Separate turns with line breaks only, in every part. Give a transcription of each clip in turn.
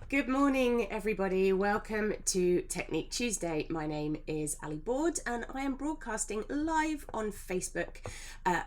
Good morning, everybody. Welcome to Technique Tuesday. My name is Ali Board and I am broadcasting live on Facebook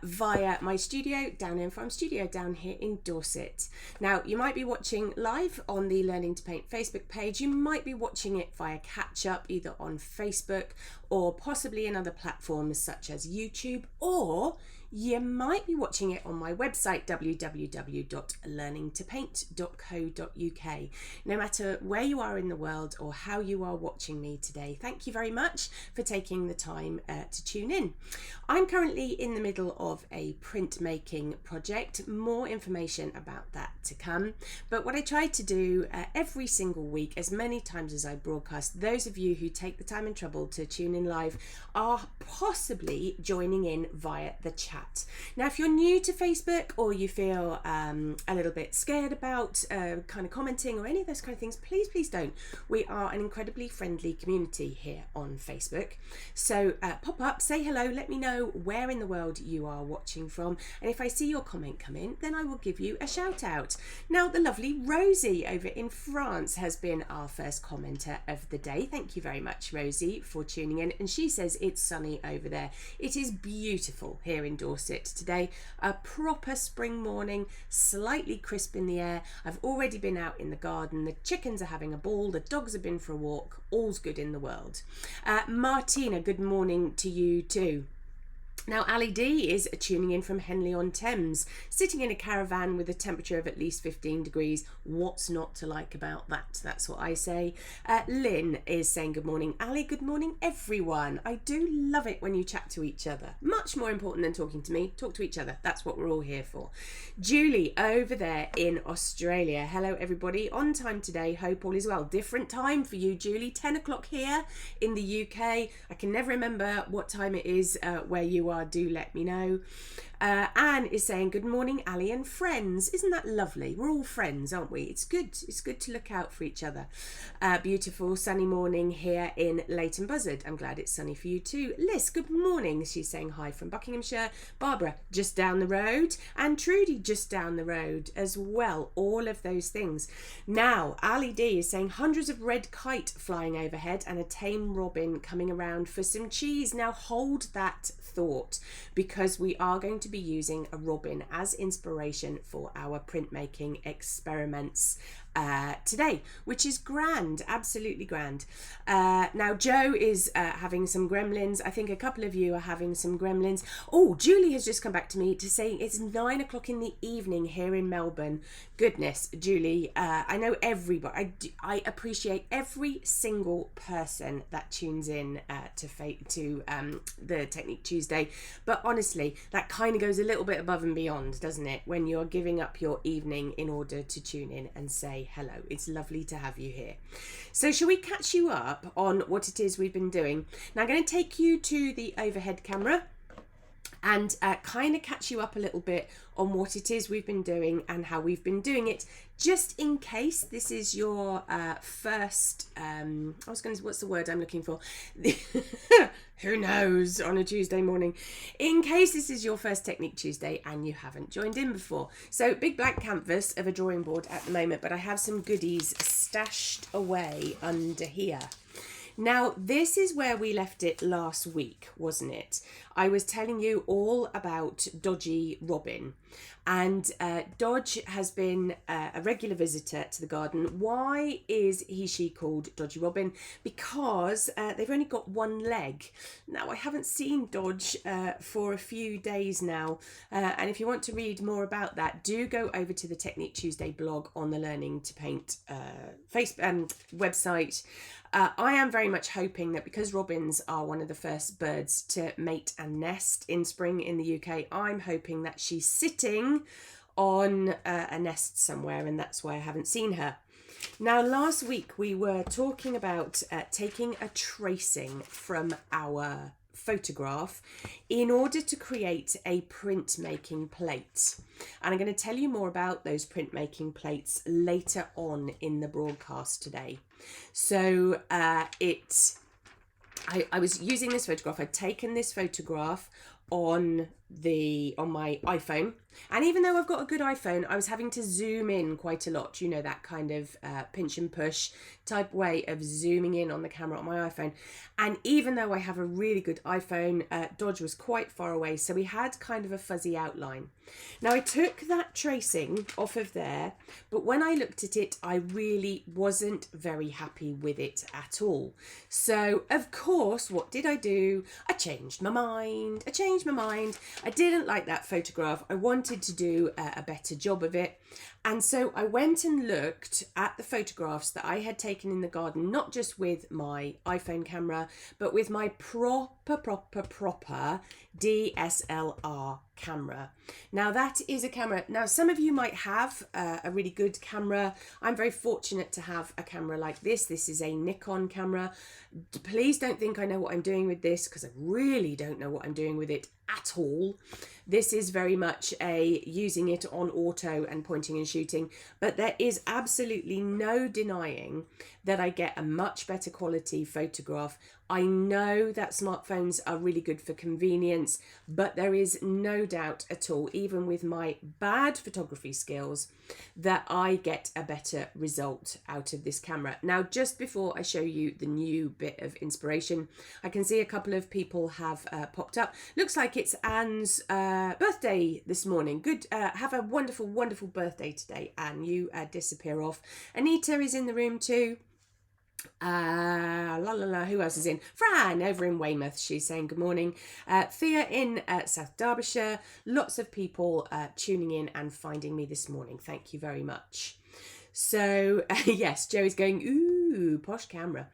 via my studio down in Farm Studio down here in Dorset. Now, you might be watching live on the Learning to Paint Facebook page. You might be watching it via catch up either on Facebook or possibly in other platforms such as YouTube, or you might be watching it on my website www.learningtopaint.co.uk. No matter where you are in the world or how you are watching me today, thank you very much for taking the time to tune in. I'm currently in the middle of a printmaking project. More information about that to come. But what I try to do every single week, as many times as I broadcast, those of you who take the time and trouble to tune in live are possibly joining in via the chat. Now, if you're new to Facebook or you feel a little bit scared about kind of commenting or any of those kind of things, please don't. We are an incredibly friendly community here on Facebook. So pop up, say hello, let me know where in the world you are watching from. And if I see your comment come in, then I will give you a shout out. Now, the lovely Rosie over in France has been our first commenter of the day. Thank you very much, Rosie, for tuning in. And she says it's sunny over there. It is beautiful here in Dorset today. A proper spring morning, slightly crisp in the air. I've already been out in the garden. The chickens are having a ball. The dogs have been for a walk. All's good in the world. Martina, good morning to you too. Now, Ali D is tuning in from Henley-on-Thames, sitting in a caravan with a temperature of at least 15 degrees. What's not to like about that? That's what I say. Lynn is saying good morning, Ali. Good morning, everyone. I do love it when you chat to each other. Much more important than talking to me. Talk to each other. That's what we're all here for. Julie over there in Australia. Hello, everybody. On time today. Hope all is well. Different time for you, Julie. 10 o'clock here in the UK. I can never remember what time it is where you are. Do let me know. Anne is saying good morning, Ali and friends. Isn't that lovely? We're all friends, aren't we? It's good to look out for each other. Beautiful sunny morning here in Leighton Buzzard. I'm glad it's sunny for you too. Liz, good morning. She's saying hi from Buckinghamshire. Barbara, just down the road, and Trudy, just down the road as well. All of those things. Now, Ali D is saying hundreds of red kite flying overhead and a tame robin coming around for some cheese. Now hold that thought, because we are going to be using a robin as inspiration for our printmaking experiments today, which is grand, absolutely grand. Now Joe is having some gremlins. I think a couple of you are having some gremlins. Oh, Julie has just come back to me to say it's 9 o'clock in the evening here in Melbourne. Goodness, Julie, I know everybody. I appreciate every single person that tunes in to the Technique Tuesday, but honestly, that kind of goes a little bit above and beyond, doesn't it, when you're giving up your evening in order to tune in and say hello. It's lovely to have you here. So shall we catch you up on what it is we've been doing? Now I'm going to take you to the overhead camera and kind of catch you up a little bit on what it is we've been doing and how we've been doing it, just in case this is your first, what's the word I'm looking for? Who knows on a Tuesday morning? In case this is your first Technique Tuesday and you haven't joined in before. So big blank canvas of a drawing board at the moment, but I have some goodies stashed away under here. Now, this is where we left it last week, wasn't it? I was telling you all about Dodgy Robin, and Dodge has been a regular visitor to the garden. Why is she called Dodgy Robin? Because they've only got one leg. Now, I haven't seen Dodge for a few days now, and if you want to read more about that, do go over to the Technique Tuesday blog on the Learning to Paint Facebook website. I am very much hoping that because robins are one of the first birds to mate and nest in spring in the UK, I'm hoping that she's sitting on a nest somewhere, and that's why I haven't seen her. Now, last week we were talking about taking a tracing from our photograph in order to create a printmaking plate. And I'm going to tell you more about those printmaking plates later on in the broadcast today. So I was using this photograph. I'd taken this photograph on my iPhone, and even though I've got a good iPhone, I was having to zoom in quite a lot, you know, that kind of pinch and push type way of zooming in on the camera on my iPhone. And even though I have a really good iPhone, Dodge was quite far away, so we had kind of a fuzzy outline. Now I took that tracing off of there, but when I looked at it, I really wasn't very happy with it at all. So of course, what did I do? I changed my mind. I didn't like that photograph. I wanted to do a better job of it. And so I went and looked at the photographs that I had taken in the garden, not just with my iPhone camera, but with my proper DSLR camera. Now that is a camera. Now some of you might have a really good camera. I'm very fortunate to have a camera like this. This is a Nikon camera. Please don't think I know what I'm doing with this, because I really don't know what I'm doing with it at all. This is very much a using it on auto and pointing and shooting, but there is absolutely no denying that I get a much better quality photograph. I know that smartphones are really good for convenience, but there is no doubt at all, even with my bad photography skills, that I get a better result out of this camera. Now, just before I show you the new bit of inspiration, I can see a couple of people have popped up. Looks like it's Anne's birthday this morning. Good. Have a wonderful, wonderful birthday today, Anne. You disappear off. Anita is in the room too. Who else is in? Fran over in Weymouth, she's saying good morning. Thea in South Derbyshire. Lots of people tuning in and finding me this morning. Thank you very much. So yes, Joey's going, ooh, posh camera.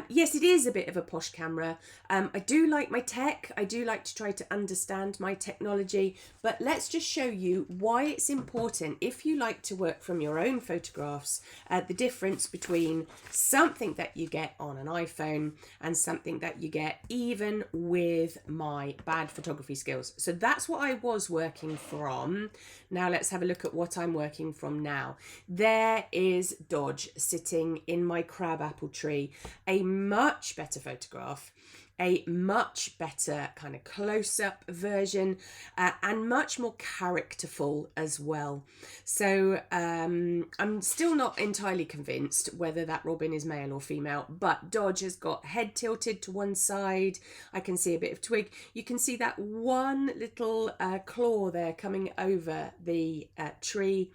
Yes, it is a bit of a posh camera. I do like my tech. I do like to try to understand my technology, but let's just show you why it's important, if you like to work from your own photographs, the difference between something that you get on an iPhone and something that you get even with my bad photography skills. So that's what I was working from. Now let's have a look at what I'm working from now. There is Dodge sitting in my crabapple tree. A much better photograph, a much better kind of close-up version, and much more characterful as well. So I'm still not entirely convinced whether that robin is male or female, but Dodge has got head tilted to one side. I can see a bit of twig. You can see that one little claw there coming over the tree,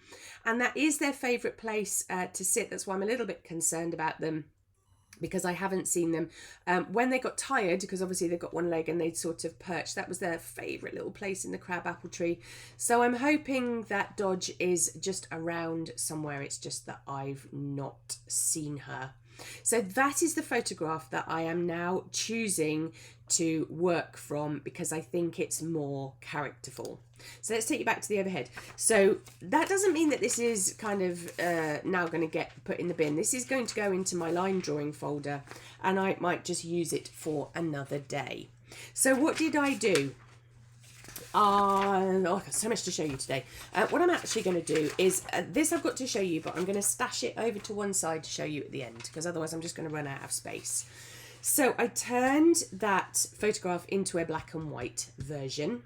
and that is their favourite place to sit. That's why I'm a little bit concerned about them, because I haven't seen them when they got tired, because obviously they've got one leg and they'd sort of perch. That was their favourite little place in the crabapple tree. So I'm hoping that Dodge is just around somewhere. It's just that I've not seen her. So that is the photograph that I am now choosing to work from, because I think it's more characterful. So let's take you back to the overhead. So that doesn't mean that this is kind of now going to get put in the bin. This is going to go into my line drawing folder, and I might just use it for another day. So what did I do? I've got so much to show you today. What I'm actually going to do is, this I've got to show you, but I'm going to stash it over to one side to show you at the end, because otherwise I'm just going to run out of space. So I turned that photograph into a black and white version,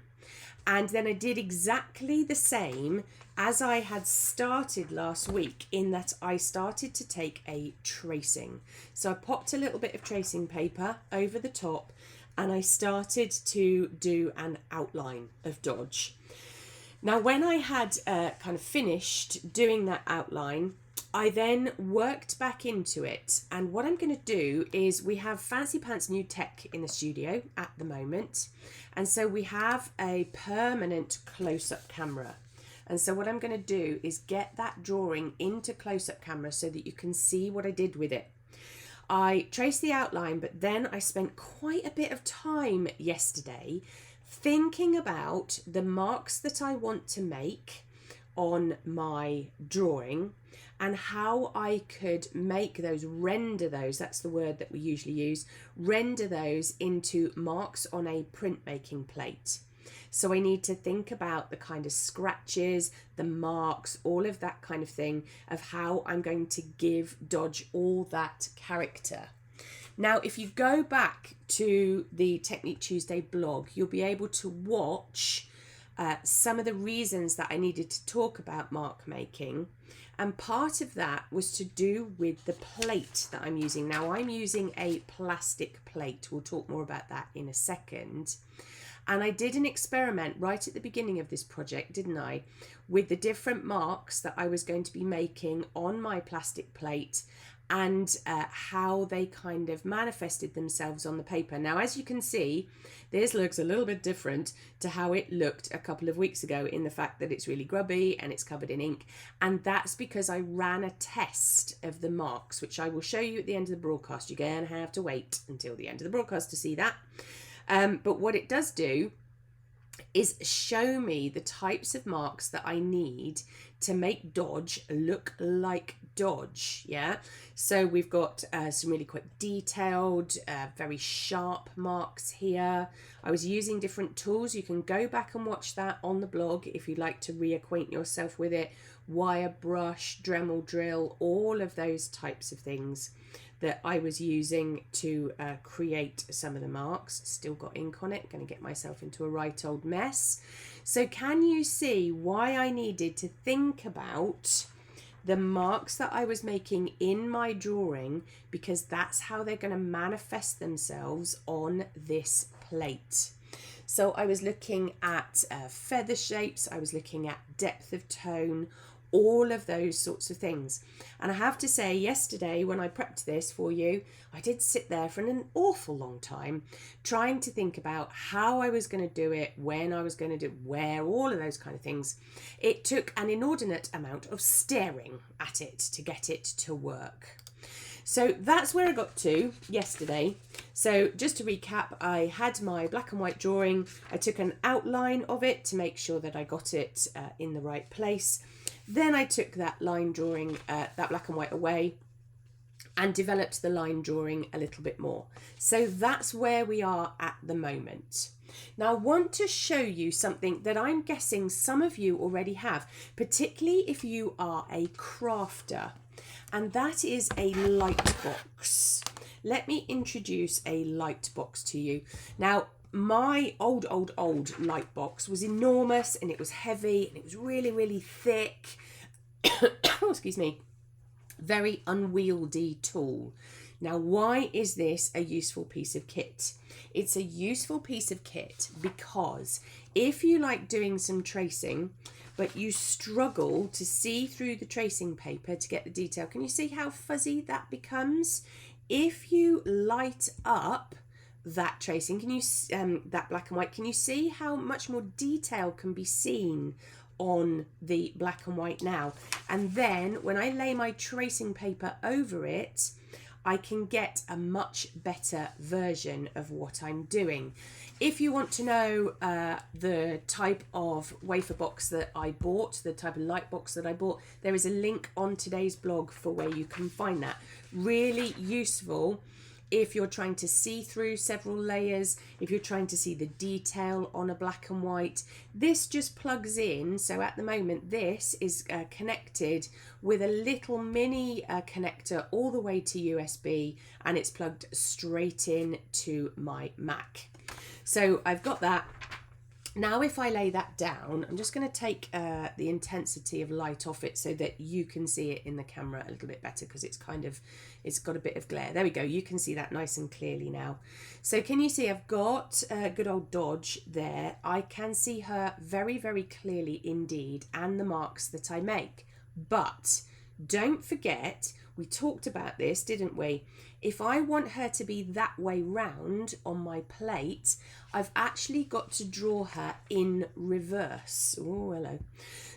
and then I did exactly the same as I had started last week, in that I started to take a tracing. So I popped a little bit of tracing paper over the top, and I started to do an outline of Dodge. Now, when I had kind of finished doing that outline, I then worked back into it. And what I'm going to do is, we have fancy pants new tech in the studio at the moment. And so we have a permanent close-up camera. And so what I'm going to do is get that drawing into close-up camera so that you can see what I did with it. I traced the outline, but then I spent quite a bit of time yesterday thinking about the marks that I want to make on my drawing, and how I could make those, render those, that's the word that we usually use, render those into marks on a printmaking plate. So I need to think about the kind of scratches, the marks, all of that kind of thing, of how I'm going to give Dodge all that character. Now, if you go back to the Technique Tuesday blog, you'll be able to watch some of the reasons that I needed to talk about mark making. And part of that was to do with the plate that I'm using. Now I'm using a plastic plate. We'll talk more about that in a second. And I did an experiment right at the beginning of this project, didn't I? With the different marks that I was going to be making on my plastic plate and how they kind of manifested themselves on the paper. Now, as you can see, this looks a little bit different to how it looked a couple of weeks ago in the fact that it's really grubby and it's covered in ink. And that's because I ran a test of the marks, which I will show you at the end of the broadcast. You're going to have to wait until the end of the broadcast to see that. But what it does do is show me the types of marks that I need to make Dodge look like Dodge. Yeah, so we've got some really quite detailed, very sharp marks here. I was using different tools. You can go back and watch that on the blog if you'd like to reacquaint yourself with it. Wire brush, Dremel drill, all of those types of things that I was using to create some of the marks. Still got ink on it, going to get myself into a right old mess. So can you see why I needed to think about the marks that I was making in my drawing, because that's how they're going to manifest themselves on this plate. So I was looking at feather shapes, I was looking at depth of tone, all of those sorts of things. And I have to say, yesterday when I prepped this for you, I did sit there for an awful long time trying to think about how I was going to do it, when I was going to do it, where, all of those kind of things. It took an inordinate amount of staring at it to get it to work. So that's where I got to yesterday. So just to recap, I had my black and white drawing. I took an outline of it to make sure that I got it in the right place. Then I took that line drawing, that black and white away, and developed the line drawing a little bit more. So that's where we are at the moment. Now I want to show you something that I'm guessing some of you already have, particularly if you are a crafter, and that is a light box. Let me introduce a light box to you. Now, my old light box was enormous, and it was heavy, and it was really, really thick. Oh, excuse me. Very unwieldy tool. Now, why is this a useful piece of kit? It's a useful piece of kit because if you like doing some tracing, but you struggle to see through the tracing paper to get the detail, can you see how fuzzy that becomes? If you light up that tracing, can you that black and white, can you see how much more detail can be seen on the black and white now? And then when I lay my tracing paper over it, I can get a much better version of what I'm doing. If you want to know the type of wafer box that I bought, the type of light box that I bought, there is a link on today's blog for where you can find that. Really useful if you're trying to see through several layers, if you're trying to see the detail on a black and white. This just plugs in. So at the moment, this is connected with a little mini connector all the way to USB, and it's plugged straight in to my Mac. So I've got that. Now if I lay that down, I'm just going to take the intensity of light off it so that you can see it in the camera a little bit better, because it's got a bit of glare. There we go, you can see that nice and clearly now. So can you see I've got good old Dodge there. I can see her very, very clearly indeed, and the marks that I make. But don't forget, we talked about this, didn't we? If I want her to be that way round on my plate, I've actually got to draw her in reverse. Oh, hello.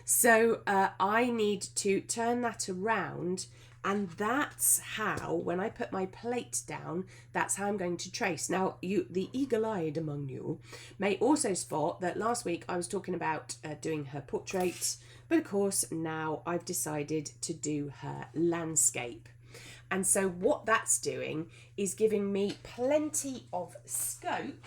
So I need to turn that around, and that's how, when I put my plate down, that's how I'm going to trace. Now, you, the eagle-eyed among you, may also spot that last week I was talking about doing her portrait, but of course now I've decided to do her landscape. And so what that's doing is giving me plenty of scope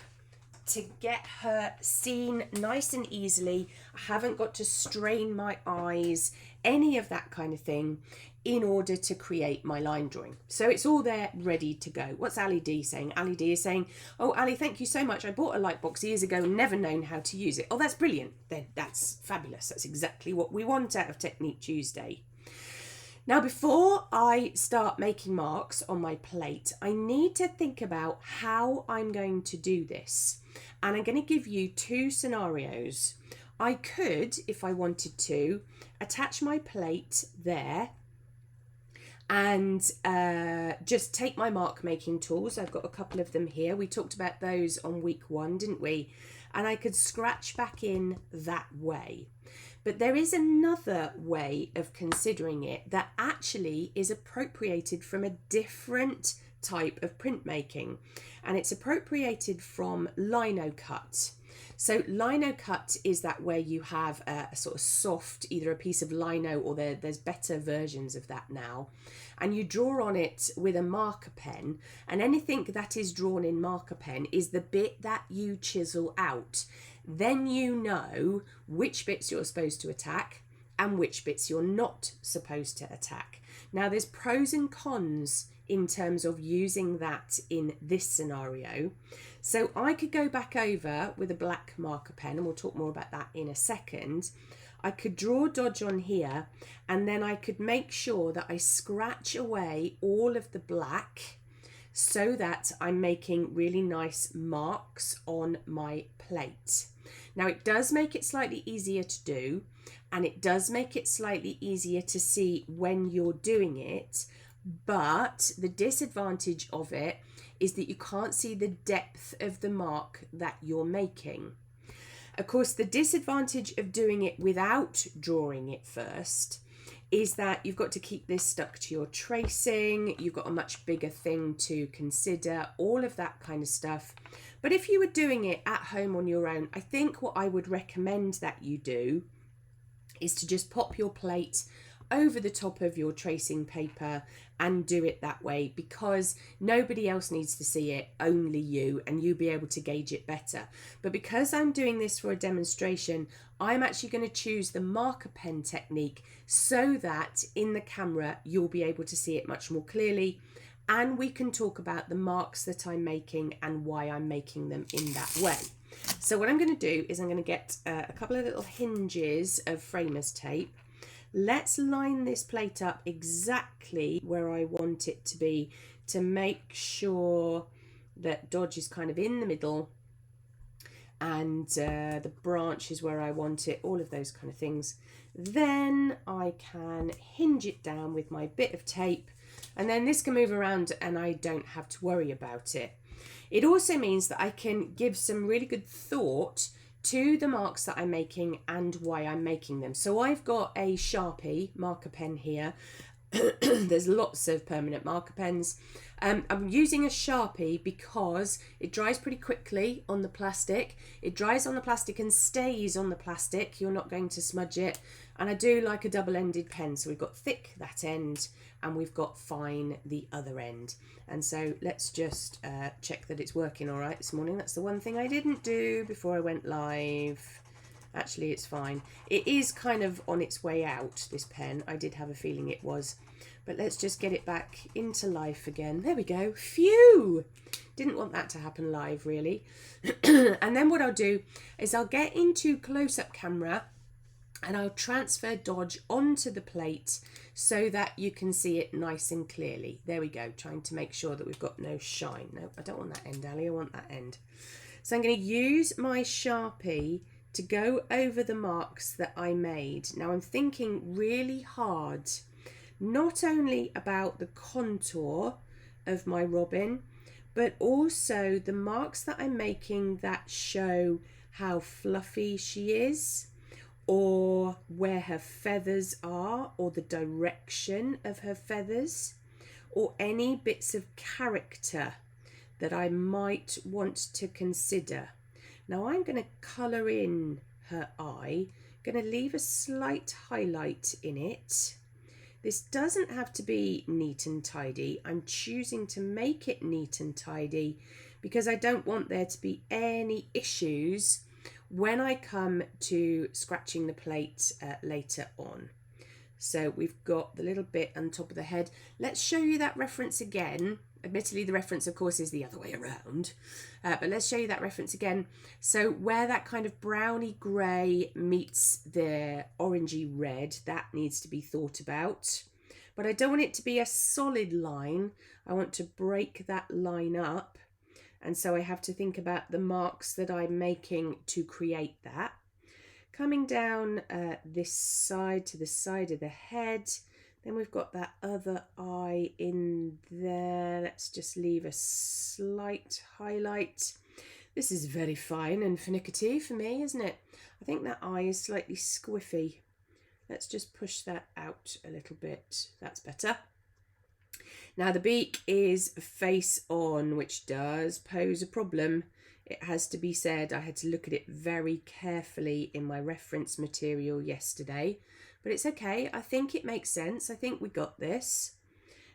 to get her seen nice and easily. I haven't got to strain my eyes, any of that kind of thing. in order to create my line drawing. So it's all there ready to go. What's Ali D saying? Ali D is saying, oh, Ali, thank you so much. I bought a light box years ago and never known how to use it. Oh, that's brilliant. Then that's fabulous. That's exactly what we want out of Technique Tuesday. Now, before I start making marks on my plate, I need to think about how I'm going to do this. And I'm going to give you two scenarios. I could, if I wanted to, attach my plate there and just take my mark making tools. I've got a couple of them here. We talked about those on week 1, didn't we? And I could scratch back in that way. But there is another way of considering it that actually is appropriated from a different type of printmaking, and it's appropriated from lino cut. So lino cut is that where you have a sort of soft, either a piece of lino or there's better versions of that now, and you draw on it with a marker pen, and anything that is drawn in marker pen is the bit that you chisel out. Then you know which bits you're supposed to attack and which bits you're not supposed to attack. Now, there's pros and cons in terms of using that in this scenario. So I could go back over with a black marker pen, and we'll talk more about that in a second. I could draw dodge on here, and then I could make sure that I scratch away all of the black so that I'm making really nice marks on my plate. Now, it does make it slightly easier to do, and it does make it slightly easier to see when you're doing it, but the disadvantage of it is that you can't see the depth of the mark that you're making. Of course, the disadvantage of doing it without drawing it first is that you've got to keep this stuck to your tracing, you've got a much bigger thing to consider, all of that kind of stuff. But if you were doing it at home on your own, I think what I would recommend that you do is to just pop your plate over the top of your tracing paper and do it that way, because nobody else needs to see it, only you, and you'll be able to gauge it better. But because I'm doing this for a demonstration, I'm actually going to choose the marker pen technique so that in the camera you'll be able to see it much more clearly, and we can talk about the marks that I'm making and why I'm making them in that way. So what I'm going to do is I'm going to get a couple of little hinges of framers tape. Let's line this plate up exactly where I want it to be to make sure that dodge is kind of in the middle and the branch is where I want it, all of those kind of things. Then I can hinge it down with my bit of tape, and then this can move around and I don't have to worry about it. It also means that I can give some really good thought to the marks that I'm making and why I'm making them. So I've got a Sharpie marker pen here. There's lots of permanent marker pens. I'm using a Sharpie because it dries pretty quickly on the plastic. It dries on the plastic and stays on the plastic. You're not going to smudge it. And I do like a double-ended pen. So we've got thick that end and we've got fine the other end. And so let's just check that it's working all right this morning. That's the one thing I didn't do before I went live. Actually, it's fine. It is kind of on its way out, this pen. I did have a feeling it was. But let's just get it back into life again. There we go. Phew! Didn't want that to happen live, really. And then what I'll do is I'll get into close-up camera and I'll transfer dodge onto the plate so that you can see it nice and clearly. There we go, trying to make sure that we've got no shine. No, I don't want that end, Ali, I want that end. So I'm going to use my Sharpie to go over the marks that I made. Now I'm thinking really hard, not only about the contour of my robin, but also the marks that I'm making that show how fluffy she is, or where her feathers are, or the direction of her feathers, or any bits of character that I might want to consider. Now I'm going to colour in her eye, going to leave a slight highlight in it. This doesn't have to be neat and tidy. I'm choosing to make it neat and tidy because I don't want there to be any issues when I come to scratching the plate later on. So we've got the little bit on top of the head. Let's show you that reference again. Admittedly, the reference, of course, is the other way around. But let's show you that reference again. So where that kind of browny grey meets the orangey red, that needs to be thought about. But I don't want it to be a solid line. I want to break that line up. And so I have to think about the marks that I'm making to create that. Coming down this side to the side of the head. Then we've got that other eye in there. Let's just leave a slight highlight. This is very fine and finicky for me, isn't it? I think that eye is slightly squiffy. Let's just push that out a little bit. That's better. Now the beak is face on, which does pose a problem. It has to be said, I had to look at it very carefully in my reference material yesterday, but it's okay. I think it makes sense. I think we got this.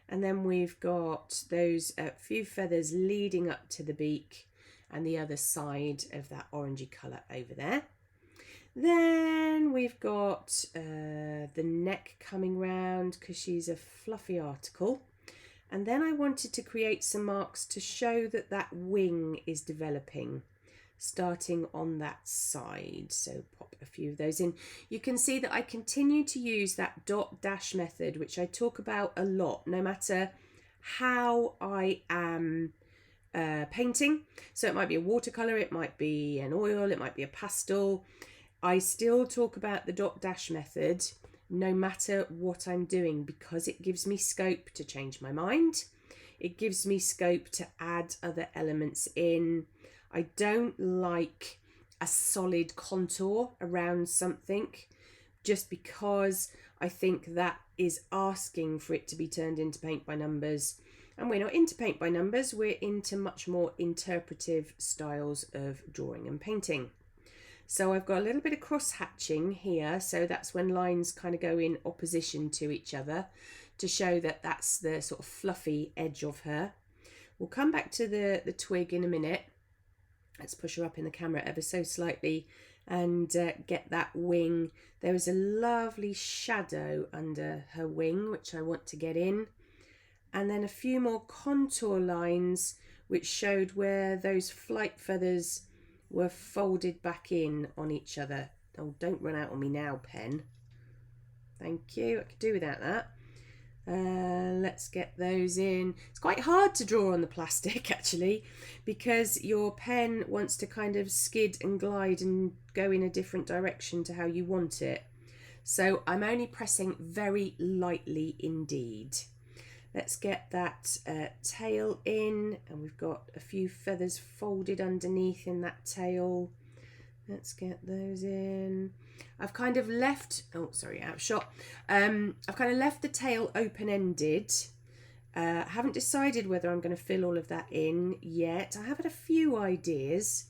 And then we've got those few feathers leading up to the beak and the other side of that orangey colour over there. Then we've got the neck coming round because she's a fluffy article. And then I wanted to create some marks to show that that wing is developing, starting on that side. So pop a few of those in. You can see that I continue to use that dot dash method, which I talk about a lot, no matter how I am painting. So it might be a watercolour, it might be an oil, it might be a pastel. I still talk about the dot dash method no matter what I'm doing, because it gives me scope to change my mind. It gives me scope to add other elements in. I don't like a solid contour around something just because I think that is asking for it to be turned into paint by numbers. And we're not into paint by numbers, we're into much more interpretive styles of drawing and painting. So I've got a little bit of cross hatching here, so that's when lines kind of go in opposition to each other to show that that's the sort of fluffy edge of her. We'll come back to the twig in a minute. Let's push her up in the camera ever so slightly and get that wing. There was a lovely shadow under her wing which I want to get in, and then a few more contour lines which showed where those flight feathers were folded back in on each other. Oh, don't run out on me now, pen. Thank you. I could do without that. Let's get those in. It's quite hard to draw on the plastic actually, because your pen wants to kind of skid and glide and go in a different direction to how you want it. So I'm only pressing very lightly indeed. Let's get that tail in, and we've got a few feathers folded underneath in that tail. Let's get those in. I've kind of left, oh sorry, out of shot. I've kind of left the tail open-ended. Haven't decided whether I'm going to fill all of that in yet. I have had a few ideas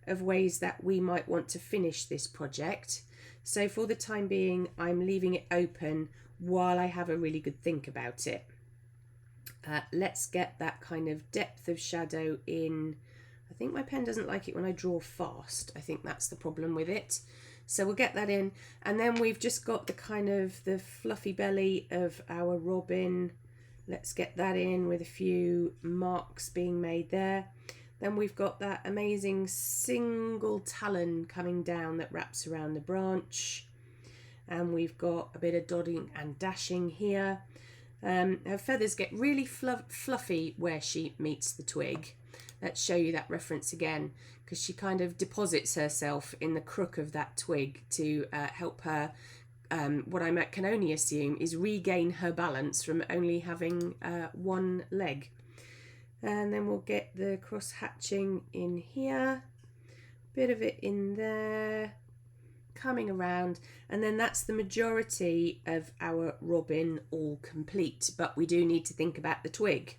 of ways that we might want to finish this project. So for the time being, I'm leaving it open while I have a really good think about it. Let's get that kind of depth of shadow in. I think my pen doesn't like it when I draw fast. I think that's the problem with it. So we'll get that in. And then we've just got the kind of the fluffy belly of our robin. Let's get that in with a few marks being made there. Then we've got that amazing single talon coming down that wraps around the branch. And we've got a bit of dotting and dashing here. Her feathers get really fluffy where she meets the twig. Let's show you that reference again, because she kind of deposits herself in the crook of that twig to help her, what I can only assume is regain her balance from only having one leg. And then we'll get the cross hatching in here, bit of it in there, coming around, and then that's the majority of our robin all complete. But we do need to think about the twig.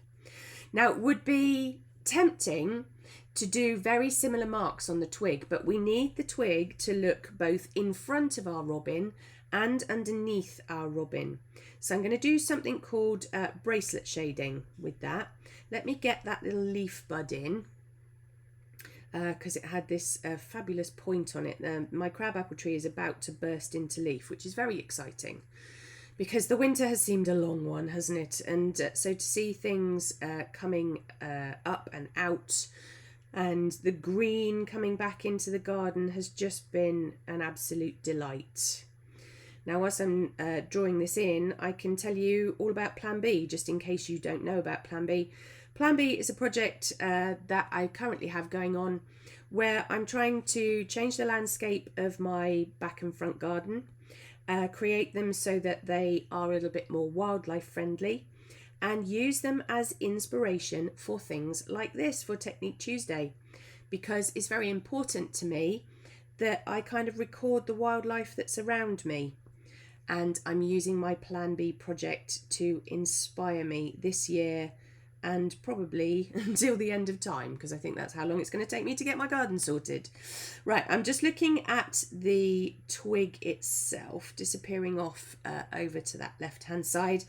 Now it would be tempting to do very similar marks on the twig, but we need the twig to look both in front of our robin and underneath our robin. So I'm going to do something called bracelet shading with that. Let me get that little leaf bud in, because it had this fabulous point on it. My crabapple tree is about to burst into leaf, which is very exciting. because the winter has seemed a long one, hasn't it? And so to see things coming up and out, and the green coming back into the garden has just been an absolute delight. Now, whilst I'm drawing this in, I can tell you all about Plan B, just in case you don't know about Plan B. Plan B is a project that I currently have going on where I'm trying to change the landscape of my back and front garden, create them so that they are a little bit more wildlife friendly, and use them as inspiration for things like this, for Technique Tuesday, because it's very important to me that I kind of record the wildlife that's around me. And I'm using my Plan B project to inspire me this year and probably until the end of time, because I think that's how long it's going to take me to get my garden sorted. Right, I'm just looking at the twig itself, disappearing off over to that left-hand side.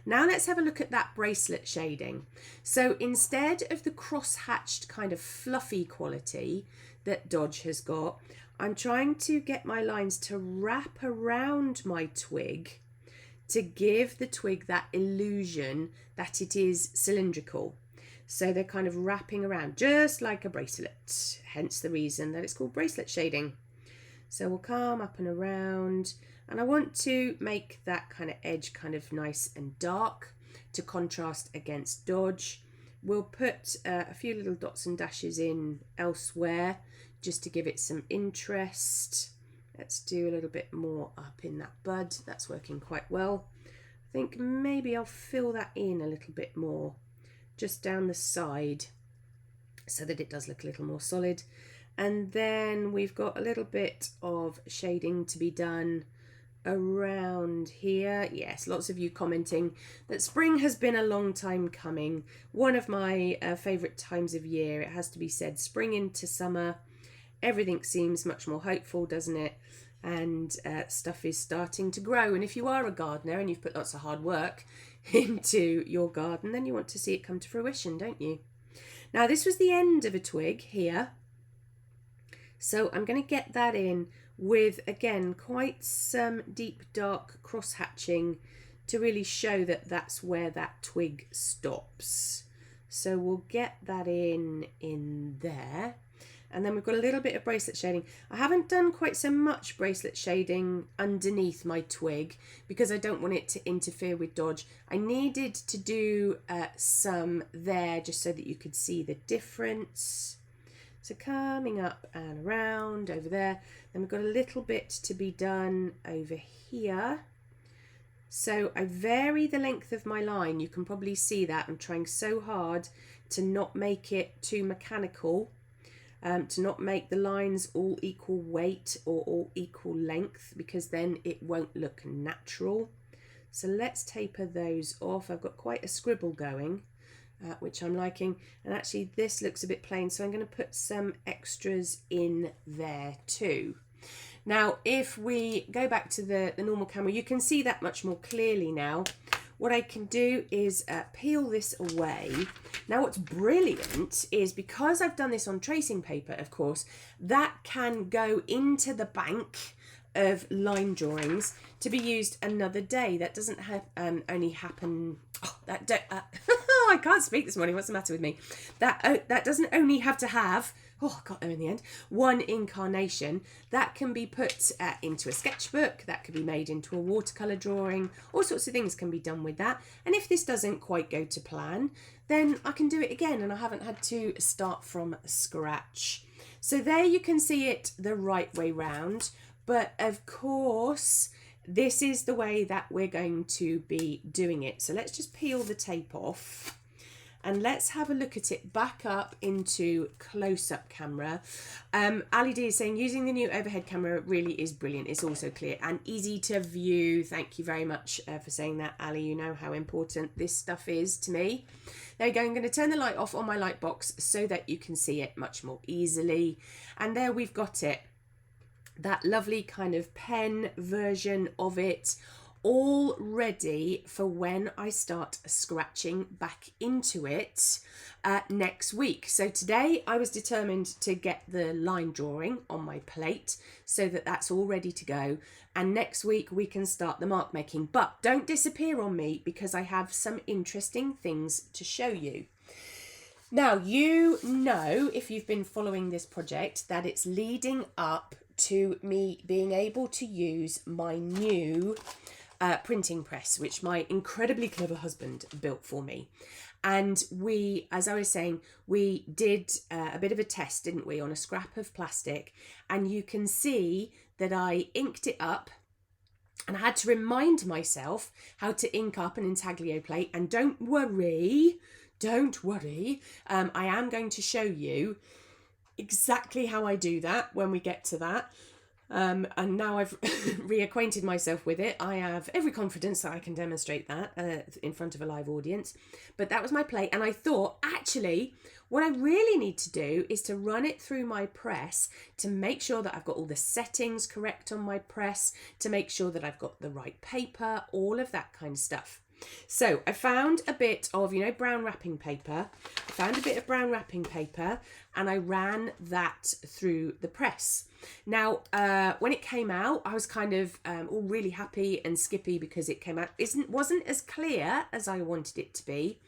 Now let's have a look at that bracelet shading. So instead of the cross-hatched kind of fluffy quality that Dodge has got, I'm trying to get my lines to wrap around my twig to give the twig that illusion that it is cylindrical. So they're kind of wrapping around just like a bracelet, hence the reason that it's called bracelet shading. So we'll come up and around, and I want to make that kind of edge kind of nice and dark to contrast against Dodge. We'll put a few little dots and dashes in elsewhere just to give it some interest. Let's do a little bit more up in that bud. That's working quite well. I think maybe I'll fill that in a little bit more just down the side so that it does look a little more solid. And then we've got a little bit of shading to be done around here. Yes, lots of you commenting that spring has been a long time coming. One of my favourite times of year, it has to be said. Spring into summer, everything seems much more hopeful, doesn't it? And stuff is starting to grow. And if you are a gardener and you've put lots of hard work into your garden, then you want to see it come to fruition, don't you? Now, this was the end of a twig here. So I'm going to get that in with, again, quite some deep dark cross hatching to really show that that's where that twig stops. So we'll get that in there. And then we've got a little bit of bracelet shading. I haven't done quite so much bracelet shading underneath my twig because I don't want it to interfere with Dodge. I needed to do some there just so that you could see the difference. So coming up and around over there. Then we've got a little bit to be done over here. So I vary the length of my line. You can probably see that. I'm trying so hard to not make it too mechanical. To not make the lines all equal weight or all equal length, because then it won't look natural. So let's taper those off. I've got quite a scribble going, which I'm liking, and actually this looks a bit plain, so I'm going to put some extras in there too. Now if we go back to the normal camera, you can see that much more clearly now. What I can do is peel this away. Now what's brilliant is, because I've done this on tracing paper, of course, that can go into the bank of line drawings to be used another day. That doesn't only happen... I can't speak this morning. What's the matter with me? That doesn't only have to have... Oh, I got there in the end. One incarnation. That can be put into a sketchbook. That could be made into a watercolour drawing. All sorts of things can be done with that. And if this doesn't quite go to plan, then I can do it again and I haven't had to start from scratch. So there you can see it the right way round. But of course, this is the way that we're going to be doing it. So let's just peel the tape off. And let's have a look at it back up into close-up camera. Ali D is saying, using the new overhead camera really is brilliant. It's also clear and easy to view. Thank you very much for saying that, Ali. You know how important this stuff is to me. There we go. I'm going to turn the light off on my light box so that you can see it much more easily. And there we've got it. That lovely kind of pen version of it, all ready for when I start scratching back into it next week. So today I was determined to get the line drawing on my plate so that that's all ready to go, and next week we can start the mark making. But don't disappear on me, because I have some interesting things to show you. Now, you know, if you've been following this project, that it's leading up to me being able to use my new printing press, which my incredibly clever husband built for me. And we, as I was saying, we did a bit of a test, didn't we, on a scrap of plastic, and you can see that I inked it up. And I had to remind myself how to ink up an intaglio plate. And don't worry, I am going to show you exactly how I do that when we get to that. And now I've reacquainted myself with it, I have every confidence that I can demonstrate that in front of a live audience. But that was my plate, and I thought, actually, what I really need to do is to run it through my press to make sure that I've got all the settings correct on my press, to make sure that I've got the right paper, all of that kind of stuff. So I found a bit of, brown wrapping paper. And I ran that through the press. Now, when it came out, I was kind of all really happy and skippy because it came out. Wasn't as clear as I wanted it to be,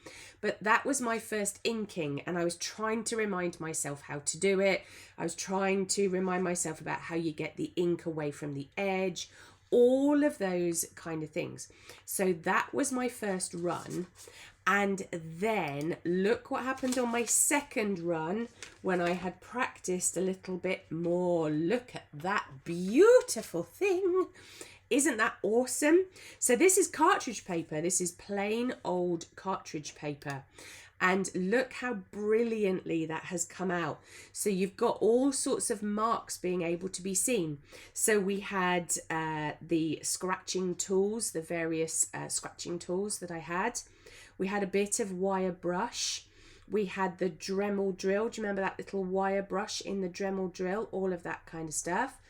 but that was my first inking, and I was trying to remind myself how to do it. I was trying to remind myself about how you get the ink away from the edge, all of those kind of things. So that was my first run. And then look what happened on my second run when I had practiced a little bit more. Look at that beautiful thing. Isn't that awesome? So this is cartridge paper. This is plain old cartridge paper. And look how brilliantly that has come out. So you've got all sorts of marks being able to be seen. So we had the scratching tools, the various scratching tools that I had. We had a bit of wire brush. We had the Dremel drill. Do you remember that little wire brush in the Dremel drill? All of that kind of stuff.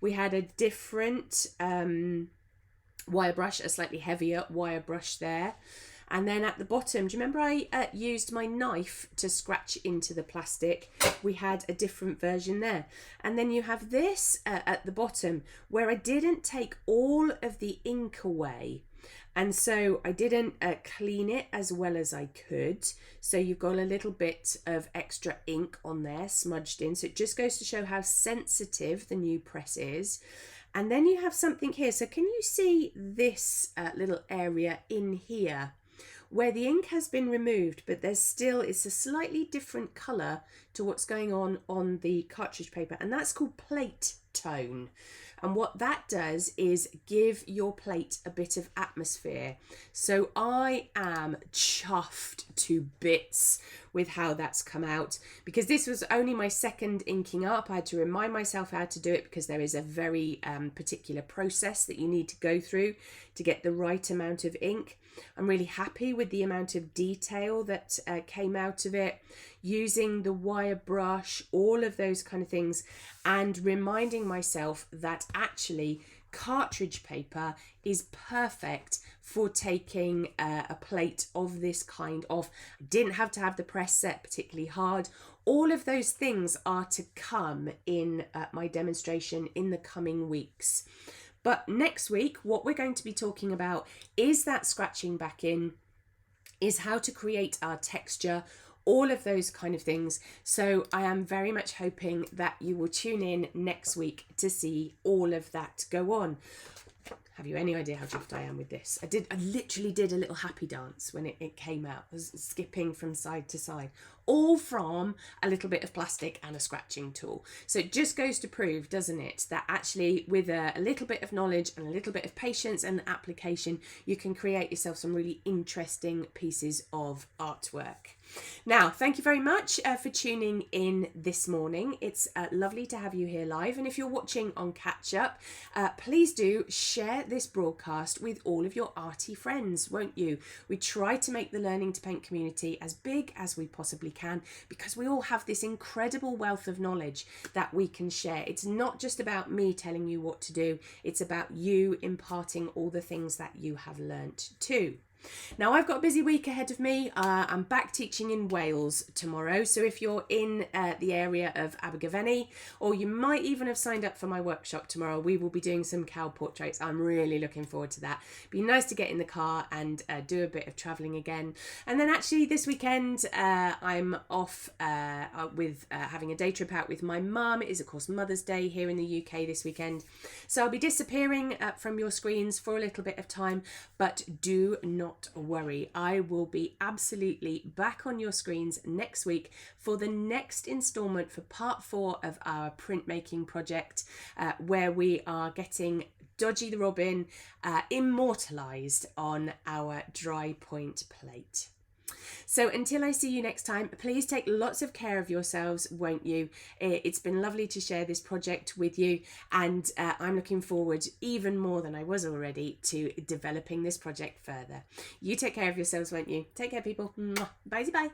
We had a different wire brush, a slightly heavier wire brush there. And then at the bottom, do you remember I used my knife to scratch into the plastic? We had a different version there. And then you have this at the bottom where I didn't take all of the ink away. And so I didn't clean it as well as I could. So you've got a little bit of extra ink on there smudged in. So it just goes to show how sensitive the new press is. And then you have something here. So can you see this little area in here, where the ink has been removed, but it's a slightly different colour to what's going on the cartridge paper, and that's called plate tone. And what that does is give your plate a bit of atmosphere. So I am chuffed to bits with how that's come out, because this was only my second inking up. I had to remind myself how to do it, because there is a very particular process that you need to go through to get the right amount of ink. I'm really happy with the amount of detail that came out of it, using the wire brush, all of those kind of things, and reminding myself that actually cartridge paper is perfect for taking a plate of this kind off. I didn't have to have the press set particularly hard. All of those things are to come in my demonstration in the coming weeks. But next week, what we're going to be talking about is that scratching back in, is how to create our texture, all of those kind of things. So I am very much hoping that you will tune in next week to see all of that go on. Have you any idea how chuffed I am with this? I literally did a little happy dance when it came out. I was skipping from side to side, all from a little bit of plastic and a scratching tool. So it just goes to prove, doesn't it, that actually with a little bit of knowledge and a little bit of patience and application, you can create yourself some really interesting pieces of artwork. Now, thank you very much for tuning in this morning. It's lovely to have you here live. And if you're watching on catch up, please do share share this broadcast with all of your arty friends, won't you? We try to make the Learning to Paint community as big as we possibly can, because we all have this incredible wealth of knowledge that we can share. It's not just about me telling you what to do, it's about you imparting all the things that you have learnt too. Now, I've got a busy week ahead of me. I'm back teaching in Wales tomorrow. So if you're in the area of Abergavenny, or you might even have signed up for my workshop tomorrow, we will be doing some cow portraits. I'm really looking forward to that. Be nice to get in the car and do a bit of travelling again. And then actually this weekend, I'm off with having a day trip out with my mum. It is, of course, Mother's Day here in the UK this weekend. So I'll be disappearing from your screens for a little bit of time, but do not worry. I will be absolutely back on your screens next week for the next instalment for part 4 of our printmaking project, where we are getting Dodgy the Robin immortalised on our dry point plate. So until I see you next time, please take lots of care of yourselves, won't you? It's been lovely to share this project with you, and I'm looking forward even more than I was already to developing this project further. You take care of yourselves, won't you? Take care, people. Bye-bye.